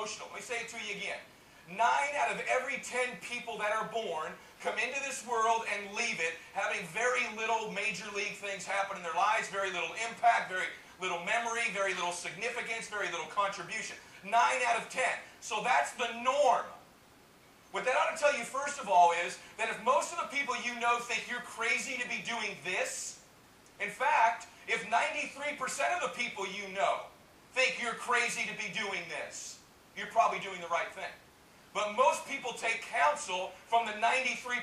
emotional. Let me say it to you again. 9 out of every 10 people that are born come into this world and leave it having very little major league things happen in their lives, very little impact, very little memory, very little significance, very little contribution. 9 out of 10. So that's the norm. What that ought to tell you, first of all, is that if most of the people you know think you're crazy to be doing this, in fact, if 93% of the people you know think you're crazy to be doing this, you're probably doing the right thing. But most people take counsel from the 93%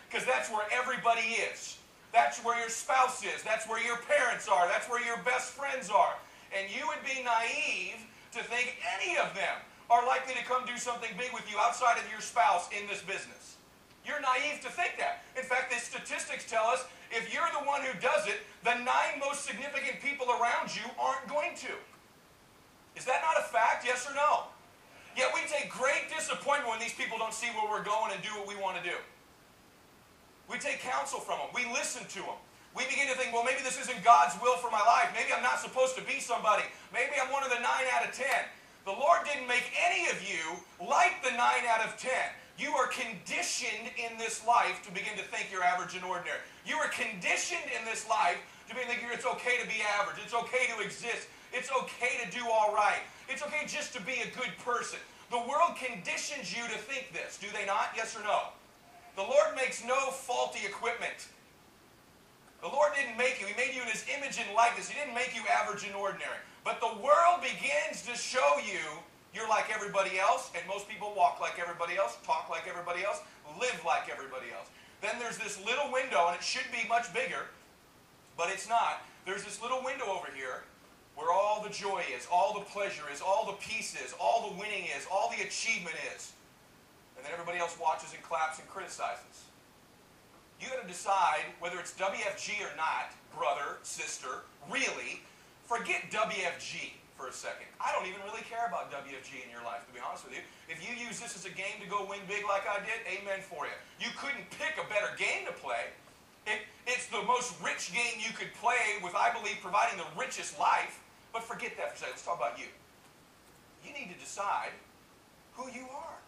because that's where everybody is. That's where your spouse is. That's where your parents are. That's where your best friends are. And you would be naive to think any of them are likely to come do something big with you outside of your spouse in this business. You're naive to think that. In fact, the statistics tell us if you're the one who does it, the 9 most significant people around you aren't going to. Is that not a fact? Yes or no? Yet we take great disappointment when these people don't see where we're going and do what we want to do. We take counsel from them. We listen to them. We begin to think, well, maybe this isn't God's will for my life. Maybe I'm not supposed to be somebody. Maybe I'm one of the 9 out of 10. The Lord didn't make any of you like the 9 out of 10. You are conditioned in this life to begin to think you're average and ordinary. You are conditioned in this life to begin to think it's okay to be average. It's okay to exist. It's okay to do all right. It's okay just to be a good person. The world conditions you to think this. Do they not? Yes or no? The Lord makes no faulty equipment. The Lord didn't make you. He made you in His image and likeness. He didn't make you average and ordinary. But the world begins to show you you're like everybody else, and most people walk like everybody else, talk like everybody else, live like everybody else. Then there's this little window, and it should be much bigger, but it's not. There's this little window over here where all the joy is, all the pleasure is, all the peace is, all the winning is, all the achievement is. And then everybody else watches and claps and criticizes. You got to decide whether it's WFG or not, brother, sister, really. Forget WFG for a second. I don't even really care about WFG in your life, to be honest with you. If you use this as a game to go win big like I did, amen for you. You couldn't pick a better game to play. It's the most rich game you could play with, I believe, providing the richest life. But forget that for a second. Let's talk about you. You need to decide who you are.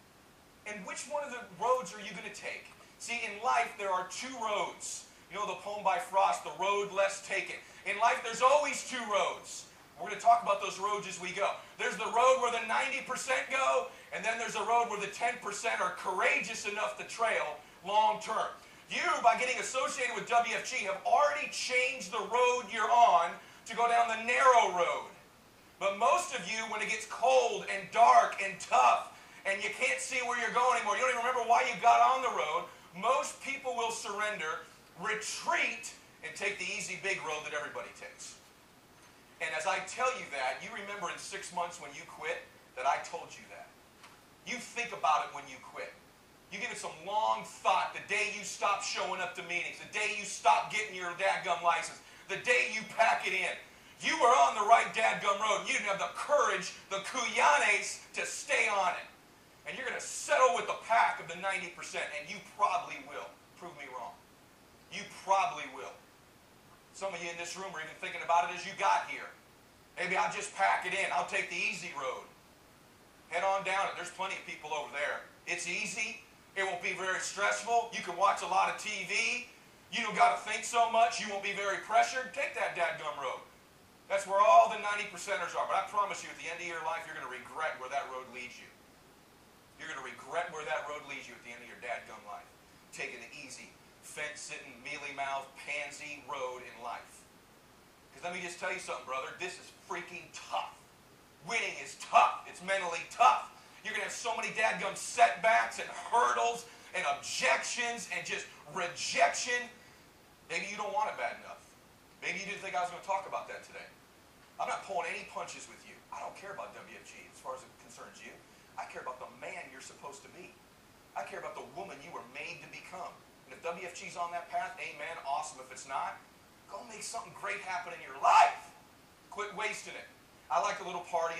And which one of the roads are you going to take? See, in life, there are 2 roads. You know the poem by Frost, The Road Less Taken. In life, there's always 2 roads. We're going to talk about those roads as we go. There's the road where the 90% go, and then there's a road where the 10% are courageous enough to trail long term. You, by getting associated with WFG, have already changed the road you're on to go down the narrow road. But most of you, when it gets cold and dark and tough, and you can't see where you're going anymore, you don't even remember why you got on the road, most people will surrender, retreat, and take the easy big road that everybody takes. And as I tell you that, you remember in 6 months when you quit that I told you that. You think about it when you quit. You give it some long thought the day you stop showing up to meetings, the day you stop getting your dadgum license, the day you pack it in. You were on the right dadgum road. You didn't have the courage, the cuyanes, to stay on it. And you're going to settle with the pack of the 90%, and you probably will. Prove me wrong. You probably will. Some of you in this room are even thinking about it as you got here. Maybe I'll just pack it in. I'll take the easy road. Head on down it. There's plenty of people over there. It's easy. It won't be very stressful. You can watch a lot of TV. You don't got to think so much. You won't be very pressured. Take that dadgum road. That's where all the 90%ers are. But I promise you, at the end of your life, you're going to regret where that road leads you. You're going to regret where that road leads you at the end of your dadgum life. Taking the easy, fence-sitting, mealy-mouthed, pansy road in life. Because let me just tell you something, brother. This is freaking tough. Winning is tough. It's mentally tough. You're going to have so many dadgum setbacks and hurdles and objections and just rejection. Maybe you don't want it bad enough. Maybe you didn't think I was going to talk about that today. I'm not pulling any punches with you. I don't care about WFG as far as it concerns you. I care about the man you're supposed to be. I care about the woman you were made to become. And if WFG's on that path, amen, awesome. If it's not, go make something great happen in your life. Quit wasting it. I like a little party.